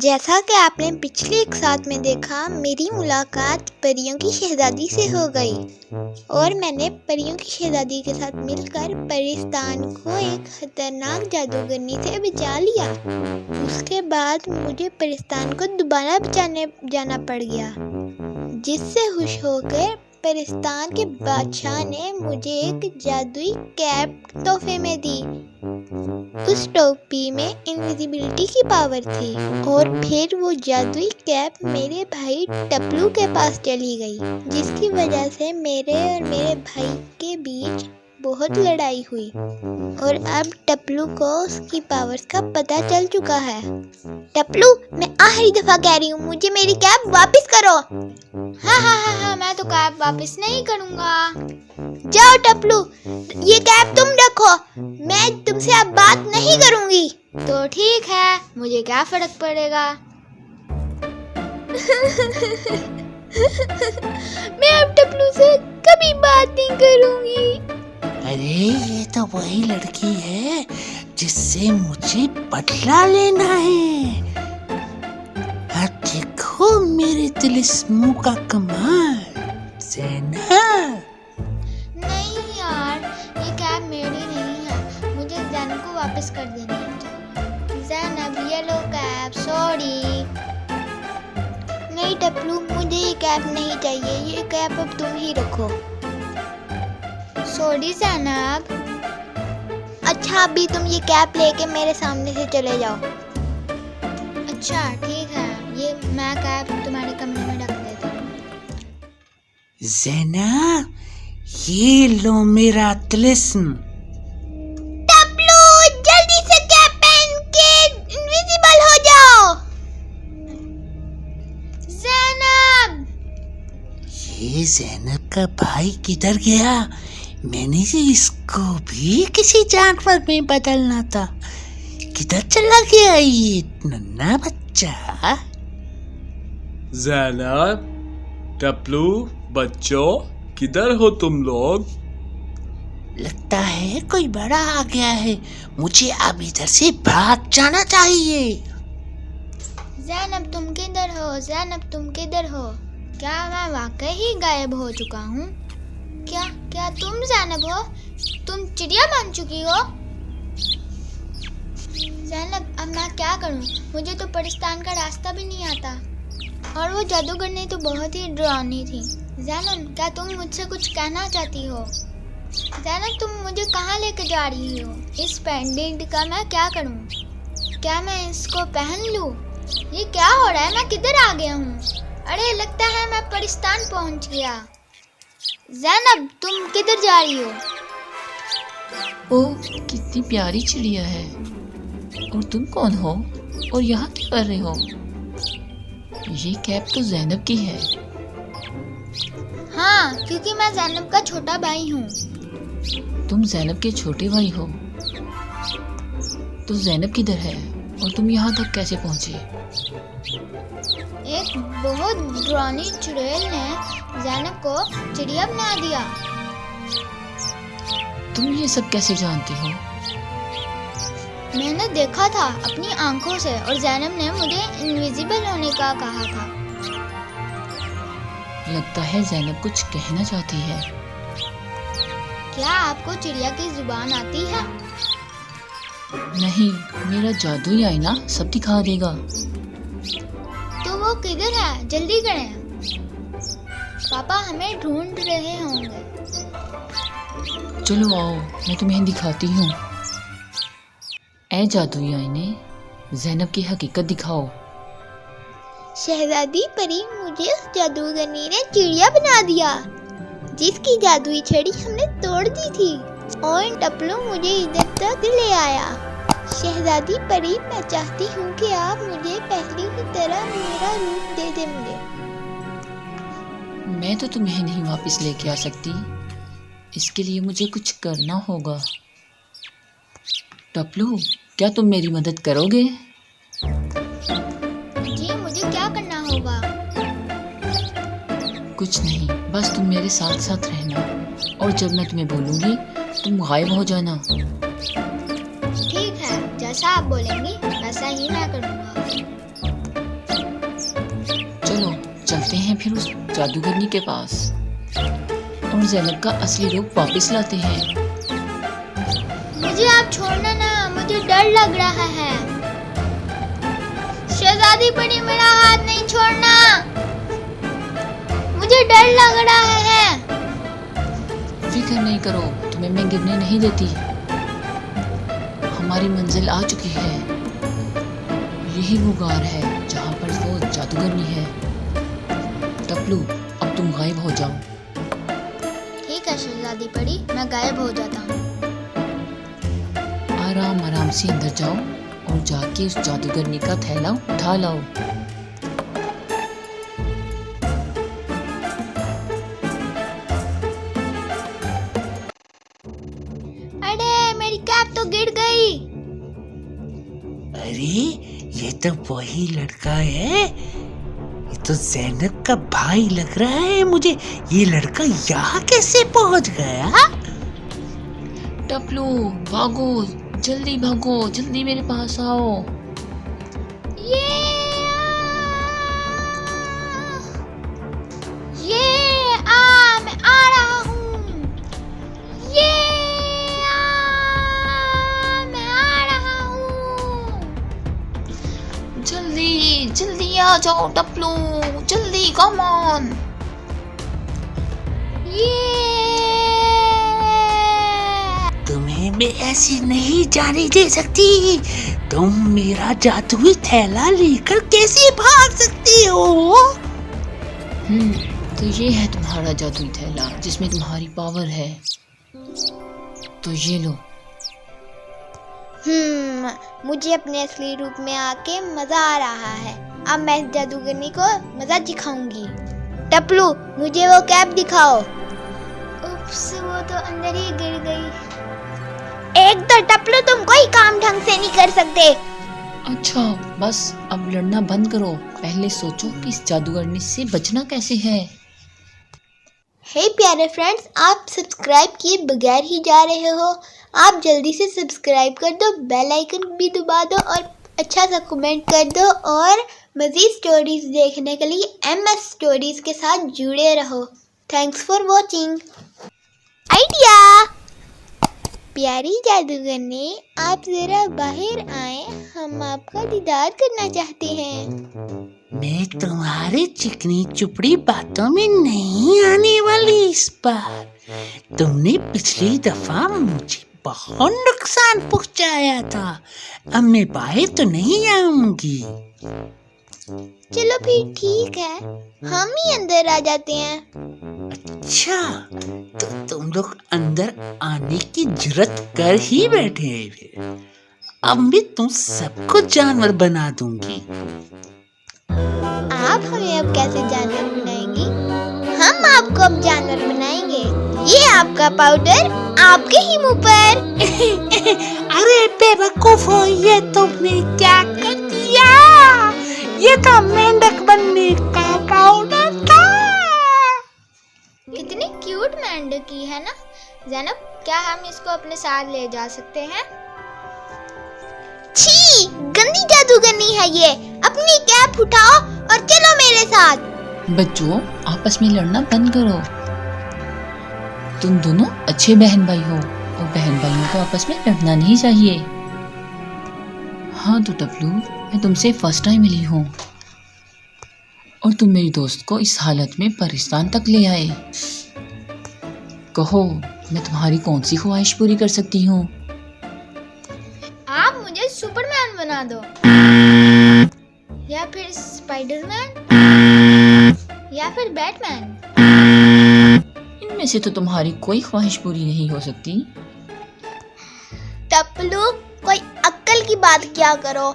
जैसा कि आपने पिछले एक साथ में देखा, मेरी मुलाकात परियों की शहजादी से हो गई और मैंने परियों की शहजादी के साथ मिलकर परिस्तान को एक खतरनाक जादूगरनी से बचा लिया। उसके बाद मुझे परिस्तान को दोबारा बचाने जाना पड़ गया, जिससे खुश होकर परिस्तान के बादशाह ने मुझे एक जादुई कैप तोहफे में दी। उस टोपी में इनविजिबिलिटी की पावर थी और फिर वो जादुई कैप मेरे भाई टपलू के पास चली गई, जिसकी वजह से मेरे और मेरे भाई के बीच बहुत लड़ाई हुई और अब टपलू को उसकी पावर्स का पता चल चुका है। टपलू, मैं आखिरी दफा कह रही हूँ, मुझे मेरी कैप वापस करो। हाँ, मैं तो कैप वापस नहीं करूँगा। जाओ टपलू, ये कैप तुम रखो, मैं तुमसे अब बात नहीं करूँगी। तो ठीक है, मुझे क्या फर्क पड़ेगा। मैं अब टपलू से कभी बात नहीं करूँगी। अरे ये तो वही लड़की है जिससे मुझे बदला लेना है। अब देखो मेरे तिलिस्मों का कमाल। ज़ैनब, नहीं यार, ये कैप मेरी नहीं है, मुझे ज़ैनब को वापस कर देनी है। ज़ैनब, ये लो कैप, सॉरी। नहीं टपलू, मुझे ये कैप नहीं चाहिए, ये कैप अब तुम ही रखो। सॉरी ज़ैनब। अच्छा, अभी तुम ये कैप लेके मेरे सामने से चले जाओ। अच्छा ठीक है, ये मैं कैप तुम्हारे कमरे में रख देता हूँ। ज़ैनब, ये लो मेरा तिलिस्म। टपलू, जल्दी से कैप पहन के इनविजिबल हो जाओ। ज़ैनब, ये ज़ैनब का भाई किधर गया? मैंने इसको भी किसी जानवर में बदलना था। किधर चला गया ये नन्हा बच्चा? ज़ैनब, टपलू, बच्चों, किधर हो तुम लोग? लगता है कोई बड़ा आ गया है, मुझे अब इधर से भाग जाना चाहिए। ज़ैनब तुम किधर हो? ज़ैनब तुम किधर हो? क्या मैं वाकई ही गायब हो चुका हूँ? क्या तुम ज़ैनब हो? तुम चिड़िया बन चुकी हो? ज़ैनब, अब मैं क्या करूँ? मुझे तो परिस्तान का रास्ता भी नहीं आता और वो जादूगरनी तो बहुत ही डरावनी थी। ज़ैनब, क्या तुम मुझसे कुछ कहना चाहती हो? ज़ैनब, तुम मुझे कहाँ लेकर जा रही हो? इस पेंडेंट का मैं क्या करूँ? क्या मैं इसको पहन लूँ? ये क्या हो रहा है? मैं किधर आ गया हूँ? अरे लगता है मैं परिस्तान पहुँच गया। ज़ैनब, तुम किधर जा रही हो? ओह, कितनी प्यारी चिड़िया है। और तुम कौन हो और यहाँ क्या कर रहे हो? ये कैप तो ज़ैनब की है। हाँ, क्योंकि मैं ज़ैनब का छोटा भाई हूँ। तुम ज़ैनब के छोटे भाई हो? तो ज़ैनब किधर है और तुम यहाँ तक कैसे पहुँचे? एक बहुत डरावनी चुड़ैल ने ज़ैनब को चिड़िया बना दिया। तुम ये सब कैसे जानती हो? मैंने देखा था अपनी आंखों से और ज़ैनब ने मुझे इनविजिबल होने का कहा था। लगता है ज़ैनब कुछ कहना चाहती है। क्या आपको चिड़िया की जुबान आती है? नहीं, मेरा जादुई आईना सब दिखा देगा। तो वो किधर है? जल्दी करें, पापा हमें ढूंढ रहे होंगे। चलो आओ, मैं तुम्हें दिखाती हूँ। ऐ जादुई आईने, ज़ैनब की हकीकत दिखाओ। शहजादी परी, मुझे उस जादूगरनी ने चिड़िया बना दिया जिसकी जादुई छड़ी हमने तोड़ दी थी और टपलू मुझे इधर तक ले आया। शहजादी परी, मैं चाहती हूँ कि आप मुझे पहले की तरह मेरा रूप दे दे मुझे। मैं तो तुम्हें नहीं वापस लेके आ सकती, इसके लिए मुझे कुछ करना होगा। टपलू, क्या तुम मेरी मदद करोगे? जी, मुझे क्या करना होगा? कुछ नहीं, बस तुम मेरे साथ साथ रहना और जब मैं तुम्हें बोलूँगी तुम गायब हो जाना। ठीक है, जैसा आप बोलेंगी वैसा ही मैं करूँगा। जाते हैं फिर उस जादूगरनी के पास और ज़ैनब का असली रूप वापस लाते हैं। मुझे आप छोड़ना ना, मुझे डर लग रहा है। शहजादी परी, मेरा हाथ नहीं छोड़ना, मुझे डर लग रहा है। फिक्र नहीं करो, तुम्हें मैं गिरने नहीं देती। हमारी मंजिल आ चुकी है। यही वो गार है जहाँ पर वो जादूगरनी है। टपलू, अब तुम गायब हो जाओ। ठीक है शहजादी परी, मैं गायब हो जाता हूँ। आराम आराम से अंदर जाओ और जाके उस जादूगरनी का थैला उठा लाओ। अरे मेरी कैप तो गिर गई। अरे ये तो वही लड़का है, ये तो ज़ैनब का भाई लग रहा है मुझे। ये लड़का यहाँ कैसे पहुँच गया? टपलू भागो, जल्दी भागो, जल्दी मेरे पास आओ। मैं आ रहा हूँ। मैं आ रहा हूँ। जल्दी जल्दी आ जाओ टपलू, जल्दी, कम ऑन। तुम्हें मैं ऐसे नहीं जाने दे सकती। तुम मेरा जादुई थैला लेकर कैसे भाग सकती हो? तो ये है तुम्हारा जादुई थैला जिसमें तुम्हारी पावर है। तो ये लो। मुझे अपने असली रूप में आके मजा आ रहा है। अब मैं जादूगरनी को मजा दिखाऊंगी। टपलू, मुझे वो कैप दिखाओ। उप्स, वो तो अंदर ही गिर गई। एक तो टपलू, तुम कोई काम ढंग से नहीं कर सकते। अच्छा बस अब लड़ना बंद करो। पहले सोचो कि इस जादूगरनी से बचना कैसे है। हे प्यारे फ्रेंड्स, आप सब्सक्राइब किए बगैर ही जा रहे हो। आप जल्दी से सब्सक्राइब कर दो, बेल आइकन भी दबा दो और अच्छा सा कमेंट कर दो। और मज़ीद स्टोरीज देखने के लिए MS स्टोरीज के साथ जुड़े रहो। Thanks for watching. आइडिया, प्यारी जादूगरनी, आप जरा बाहर आए, हम आपका दीदार करना चाहते हैं। मैं तुम्हारी चिकनी चुपड़ी बातों में नहीं आने वाली इस बार। तुमने पिछली दफा मुझे बहुत नुकसान पहुंचाया था। अब मैं बाहर तो नहीं आऊंगी। चलो फिर ठीक है, हम ही अंदर आ जाते हैं। अच्छा, तो तुम लोग अंदर आने की जुर्रत कर ही बैठे हैं फिर। अब मैं तुम सबको जानवर बना दूंगी। आप हमें अब कैसे जानवर बनाएंगी? हम आपको अब जानवर बनाएंगे। ये आपका पाउडर आपके ही मुंह पर। अरे बेवकूफ हो, ये तुमने क्या कर दिया? ये तो मेंढक बनने का पाउडर था। कितनी क्यूट मेंढकी है ना ज़ैनब, क्या हम इसको अपने साथ ले जा सकते हैं? छी, गंदी जादूगरनी है ये। अपनी कैप उठाओ और चलो मेरे साथ। बच्चों, आपस में लड़ना बंद करो। तुम दोनों अच्छे बहन भाई हो और बहन भाइयों को आपस में लड़ना नहीं चाहिए। हाँ तो टपलू, मैं तुमसे फर्स्ट टाइम मिली हूँ और तुम मेरी दोस्त को इस हालत में पाकिस्तान तक ले आए। कहो, मैं तुम्हारी कौन सी ख्वाहिश पूरी कर सकती हूँ? आप मुझे सुपरमैन बना दो, या फिर स्पाइडरमैन, या फिर बैटमैन। इनमें से तो तुम्हारी कोई ख्वाहिश पूरी नहीं हो सकती। टपलू, कोई अक्ल की बात क्या करो।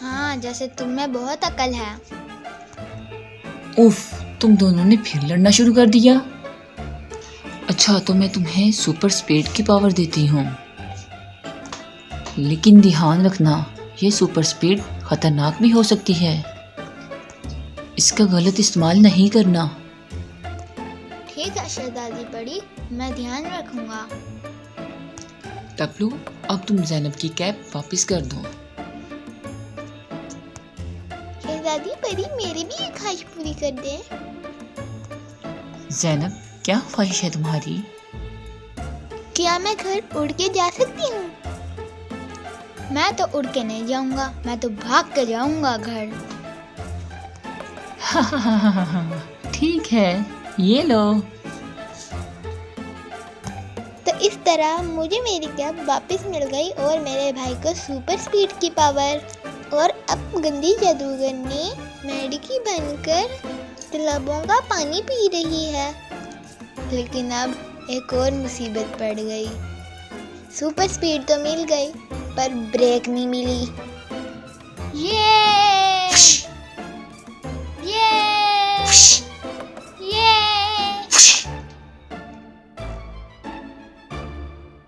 हाँ, जैसे तुम में बहुत अक्ल है। उफ, तुम दोनों ने फिर लड़ना शुरू कर दिया। अच्छा, तो मैं तुम्हें सुपर स्पीड की पावर देती हूँ, लेकिन ध्यान रखना, ये सुपर स्पीड खतरनाक भी हो सकती है। इसका गलत इस्तेमाल नहीं करना। ठीक है शहजादी बड़ी, मैं ध्यान रखूंगा। टपलू, अब तुम ज़ैनब की कैप वापस कर दो। शहजादी परी मेरी भी एक ख्वाहिश पूरी कर दे। ज़ैनब, क्या ख्वाहिश है तुम्हारी? क्या मैं घर उड़ के जा सकती हूँ? मैं तो उड़ के नहीं जाऊंगा, मैं तो भाग के जाऊंगा घर। ठीक है, ये लो। तो इस तरह मुझे मेरी कैप वापस मिल गई और मेरे भाई को सुपर स्पीड की पावर। और अब गंदी जादूगरनी मेढकी बनकर तालाबों का पानी पी रही है। लेकिन अब एक और मुसीबत पड़ गई। सुपर स्पीड तो मिल गई पर ब्रेक नहीं मिली। ये